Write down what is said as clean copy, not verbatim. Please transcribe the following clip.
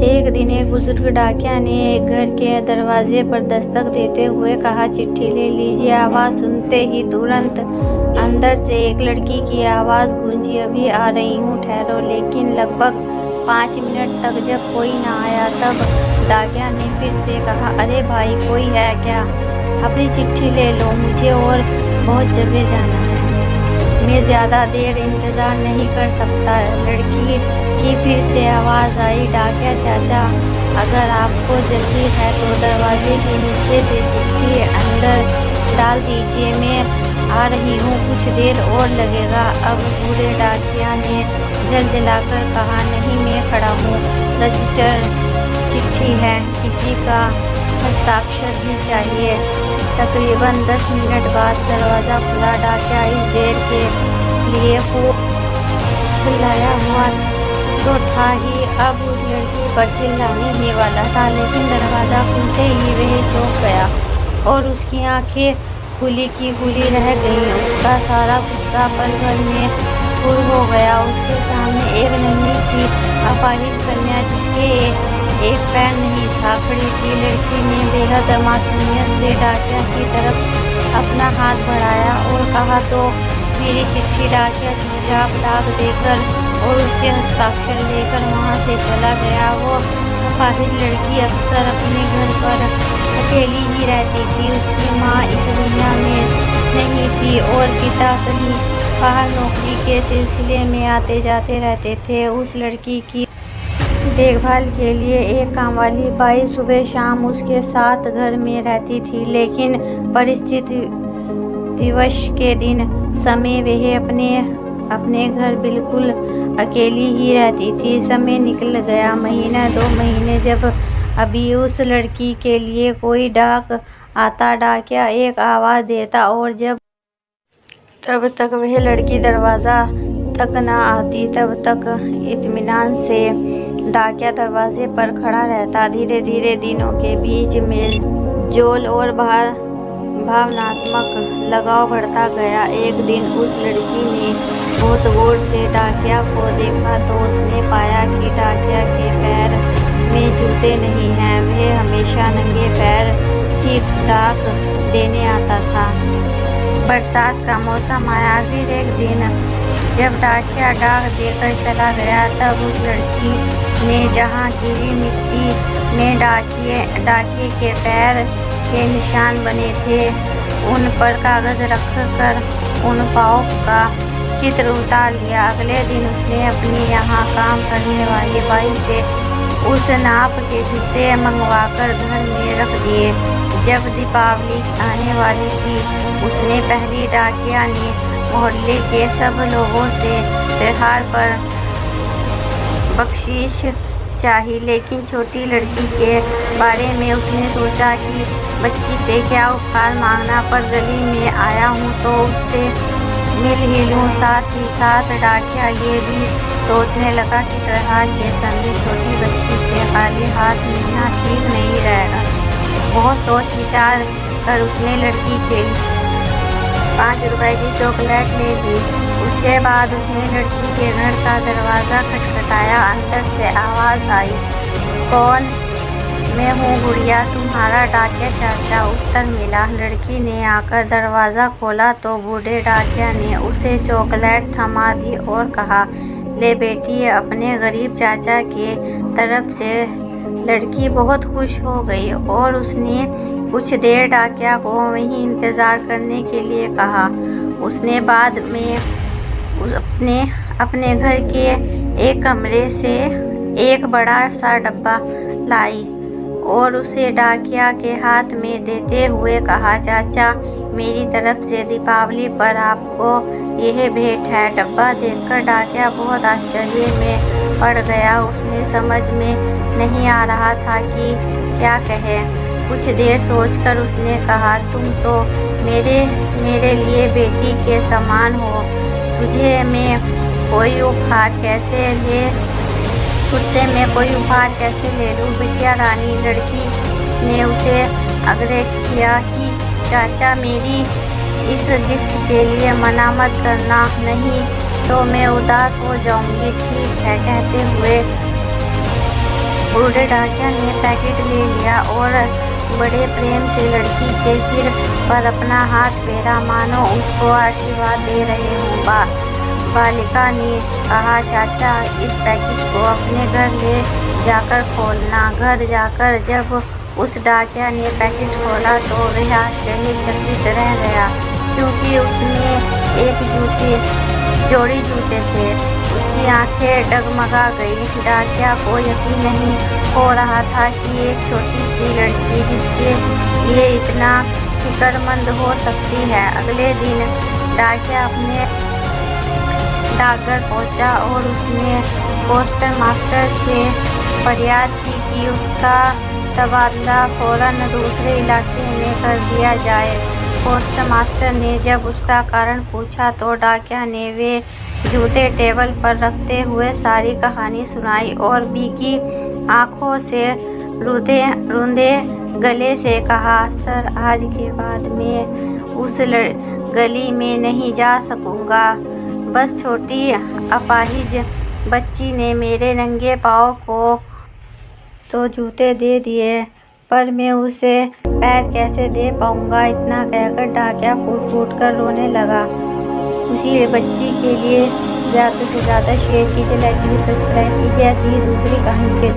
एक दिन एक बुजुर्ग डाकिया ने एक घर के दरवाजे पर दस्तक देते हुए कहा, चिट्ठी ले लीजिए। आवाज सुनते ही तुरंत अंदर से एक लड़की की आवाज गूंजी, अभी आ रही हूँ, ठहरो। लेकिन लगभग 5 मिनट तक जब कोई न आया तब डाकिया ने फिर से कहा, अरे भाई, कोई है क्या? अपनी चिट्ठी ले लो, मुझे और बहुत जगह जाना है, मैं ज्यादा देर इंतजार नहीं कर सकता। लड़की की फिर से आवाज आई, डाकिया चाचा, अगर आपको जल्दी है तो दरवाजे के नीचे से चिट्ठी अंदर डाल दीजिए, मैं आ रही हूँ, कुछ देर और लगेगा। अब बूढ़े डाकिया ने जल्द लाकर कहा, नहीं, मैं खड़ा हूँ, रजिस्टर चिट्ठी है, किसी का हस्ताक्षर भी चाहिए। तकरीबन 10 मिनट बाद दरवाजा खुला। डाकिया इस देर के लिए खूब चिल्लाया हुआ तो था ही, अब उस लड़की पर चिल्लाने ही वाला था, लेकिन दरवाजा खुलते ही वह चौंक गया और उसकी आंखें खुली की खुली रह गईं। उसका सारा गुस्सा पल भर में पूर हो गया। उसके सामने एक नन्ही सी अपाहिज कन्या, जिसके एक पैर नहीं था, खड़ी थी। लड़की ने बेहद मासूमियत से डाकिया की तरफ अपना हाथ बढ़ाया और कहा, तो मेरी चिट्ठी। डाकिया चुपचाप डाक देकर और उसके हस्ताक्षर लेकर वहाँ से चला गया। वो अपाहिज लड़की अक्सर अपने घर पर अकेली ही रहती थी। उसकी माँ इस दुनिया में नहीं थी और पिता कहीं बाहर नौकरी के सिलसिले में आते जाते रहते थे। उस लड़की की देखभाल के लिए एक काम वाली बाई सुबह शाम उसके साथ घर में रहती थी, लेकिन परिस्थिति दिवस के दिन समय वह अपने घर बिल्कुल अकेली ही रहती थी। समय निकल गया, महीना 2 महीने, जब अभी उस लड़की के लिए कोई डाक आता, डाकिया एक आवाज देता और तब तक वह लड़की दरवाजा तक न आती, तब तक इत्मीनान से डाकिया दरवाजे पर खड़ा रहता। धीरे धीरे दिनों के बीच मेल जोल और भावनात्मक लगाव बढ़ता गया। एक दिन उस लड़की ने बहुत गौर से डाकिया को देखा तो उसने पाया कि डाकिया के पैर में जूते नहीं हैं। वह हमेशा नंगे पैर ही डाक देने आता था। बरसात का मौसम आया। फिर एक दिन जब डाकिया डाक देकर चला गया तब उस लड़की ने जहाँ गिरी मिट्टी में डाकिए के पैर के निशान बने थे, उन पर कागज रखकर उन पाँव का चित्र उतार लिया। अगले दिन उसने अपनी यहाँ काम करने वाली बाई से उस नाप के जूते मंगवाकर घर में रख दिए। जब दीपावली आने वाली थी, उसने पहली डाकिया ने मोहल्ले के सब लोगों से त्योहार पर बख्शीश चाही, लेकिन छोटी लड़की के बारे में उसने सोचा कि बच्ची से क्या उपहार मांगना, पर गली में आया हूँ तो उससे मिल ही लूँ। साथ ही साथ डाकिया ये भी सोचने लगा कि त्योहार के समय छोटी बच्ची से खाली हाथ मिलना ठीक नहीं रहेगा। बहुत सोच विचार कर उसने लड़की के 5 रुपए की चॉकलेट ले ली। उसके बाद उसने लड़की के घर का दरवाज़ा खटखटाया। अंदर से आवाज़ आई, कौन? मैं हूँ गुड़िया, तुम्हारा डाकिया चाचा, उत्तर मिला। लड़की ने आकर दरवाज़ा खोला तो बूढ़े डाकिया ने उसे चॉकलेट थमा दी और कहा, ले बेटी, अपने गरीब चाचा के तरफ से। लड़की बहुत खुश हो गई और उसने कुछ देर डाकिया को वहीं इंतज़ार करने के लिए कहा। उसने बाद में अपने घर के एक कमरे से एक बड़ा सा डब्बा लाई और उसे डाकिया के हाथ में देते हुए कहा, चाचा, मेरी तरफ से दीपावली पर आपको यह भेंट है। डब्बा देखकर डाकिया बहुत आश्चर्य में पड़ गया। उसने समझ में नहीं आ रहा था कि क्या कहे। कुछ देर सोचकर उसने कहा, तुम तो मेरे लिए बेटी के समान हो, तुझसे मैं कोई उपहार कैसे ले लूँ? बिटिया रानी, लड़की ने उसे आग्रह किया कि चाचा, मेरी इस गिफ्ट के लिए मना मत करना, नहीं तो मैं उदास हो जाऊंगी। ठीक है, कहते हुए बूढ़े डाकिया ने पैकेट ले लिया और बड़े प्रेम से लड़की के सिर पर अपना हाथ फेरा, मानो उसको आशीर्वाद दे रहे हों। बालिका ने कहा, चाचा, इस पैकेट को अपने घर ले जाकर खोलना। घर जाकर जब उस डाकिया ने पैकेट खोला तो वह आश्चर्यचकित रह गया, क्योंकि उसमें एक जोड़ी जूते थे। उसकी आंखें डगमगा गई। डाकिया को यकीन नहीं हो रहा था कि एक छोटी सी लड़की जिसके लिए इतना फिक्रमंद हो सकती है। अगले दिन डाकिया अपने डाकघर पहुंचा और उसने पोस्टर मास्टर से फरियाद की कि उसका तबादला फौरन दूसरे इलाके में कर दिया जाए। पोस्टर मास्टर ने जब उसका कारण पूछा तो डाकिया ने वे जूते टेबल पर रखते हुए सारी कहानी सुनाई और भीगी आंखों से रूंधे गले से कहा, सर, आज के बाद मैं उस गली में नहीं जा सकूंगा। बस छोटी अपाहिज बच्ची ने मेरे नंगे पाँव को तो जूते दे दिए, पर मैं उसे पैर कैसे दे पाऊंगा। इतना कहकर डाकिया फूट फूट कर रोने लगा। उसी बच्ची के लिए ज़्यादा से ज़्यादा शेयर कीजिए, लाइक कीजिए, सब्सक्राइब कीजिए। ऐसी ही दूसरी कहानी के